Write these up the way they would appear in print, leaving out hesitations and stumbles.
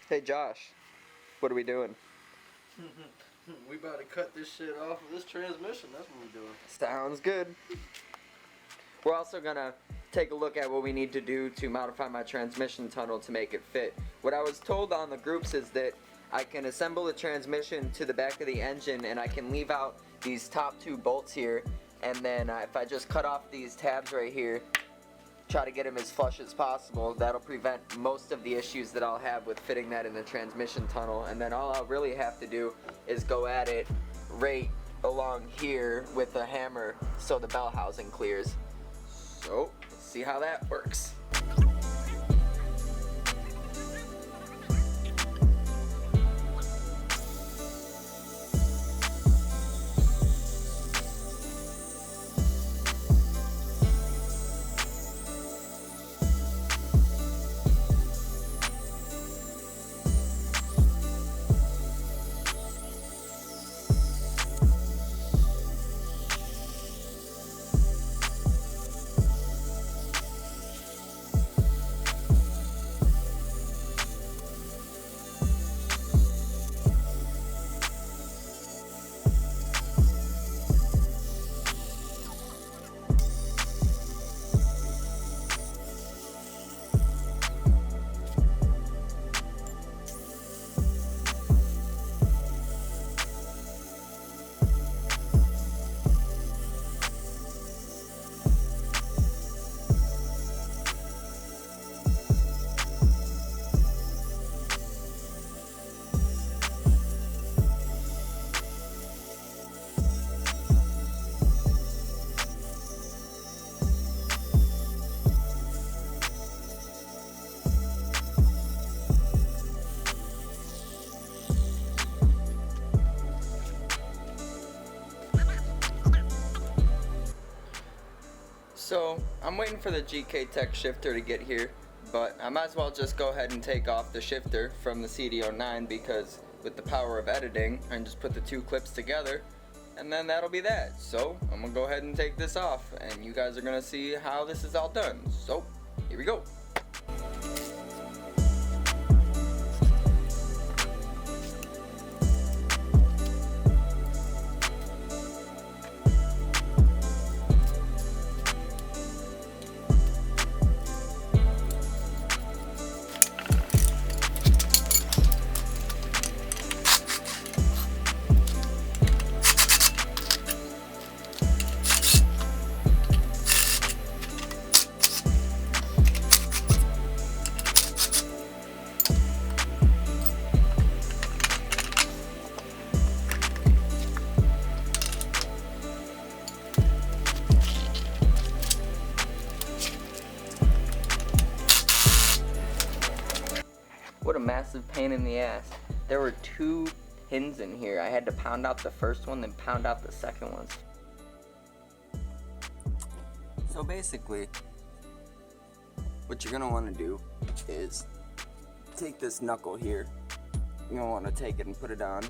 Hey Josh, what are we doing? We about to cut this shit off of this transmission. That's what we're doing. Sounds good. We're also gonna take a look at what we need to do to modify my transmission tunnel to make it fit. What I was told on the groups is that I can assemble the transmission to the back of the engine and I can leave out these top two bolts here, and then if I just cut off these tabs right here, try to get them as flush as possible, that'll prevent most of the issues that I'll have with fitting that in the transmission tunnel. And then all I'll really have to do is go at it right along here with a hammer so the bell housing clears. So, let's see how that works. So, I'm waiting for the GK Tech shifter to get here, but I might as well just go ahead and take off the shifter from the CD00 because with the power of editing, I can just put the two clips together and then that'll be that. So, I'm gonna go ahead and take this off and you guys are gonna see how this is all done. So, here we go. What a massive pain in the ass. There were two pins in here. I had to pound out the first one, then pound out the second one. So basically, what you're gonna wanna do is take this knuckle here. You're gonna wanna take it and put it on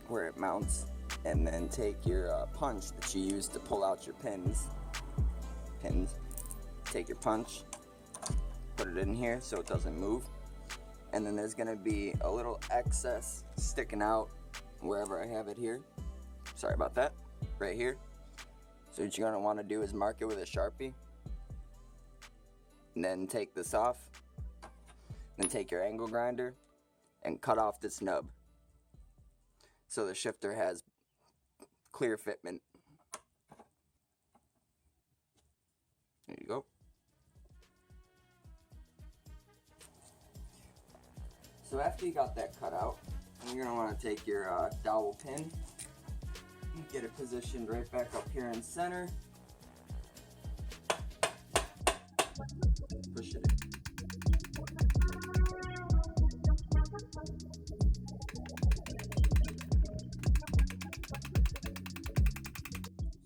where it mounts, and then take your punch that you use to pull out your pins. Take your punch, put it in here so it doesn't move. And then there's gonna be a little excess sticking out wherever I have it here. Sorry about that, right here. So what you're gonna wanna do is mark it with a Sharpie. And then take this off. Then take your angle grinder and cut off this nub. So the shifter has clear fitment. There you go. So after you got that cut out, you're gonna want to take your dowel pin, get it positioned right back up here in center, push it in.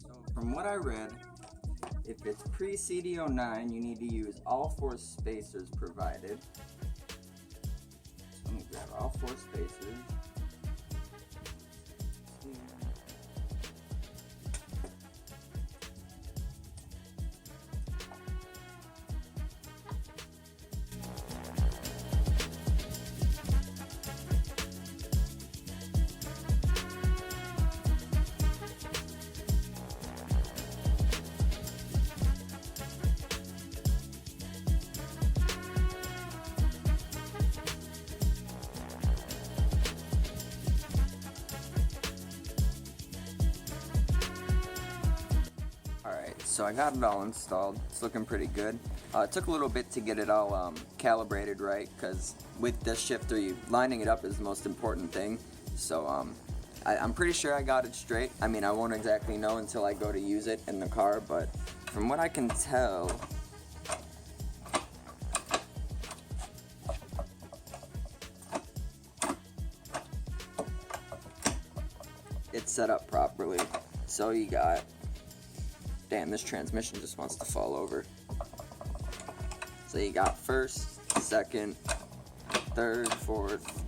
So from what I read, if it's pre-CD09, you need to use all 4 spacers provided. Let me grab all 4 spacers. So I got it all installed. It's looking pretty good. It took a little bit to get it all calibrated right, because with this shifter, lining it up is the most important thing. So I'm pretty sure I got it straight. I mean, I won't exactly know until I go to use it in the car, but from what I can tell, it's set up properly. So you got, damn, this transmission just wants to fall over. So you got first, second, third, fourth,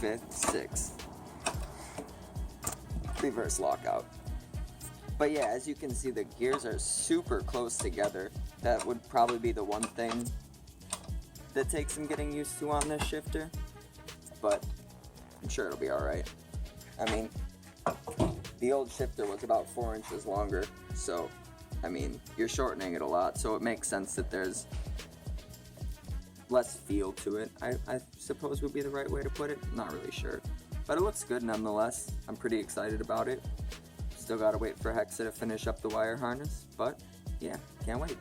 fifth, sixth. Reverse lockout. But yeah, as you can see, the gears are super close together. That would probably be the one thing that takes some getting used to on this shifter, but I'm sure it'll be alright. I mean, the old shifter was about 4 inches longer, so I mean, you're shortening it a lot, so it makes sense that there's less feel to it, I suppose would be the right way to put it. I'm not really sure. But it looks good nonetheless. I'm pretty excited about it. Still gotta wait for Hexa to finish up the wire harness, but yeah, can't wait.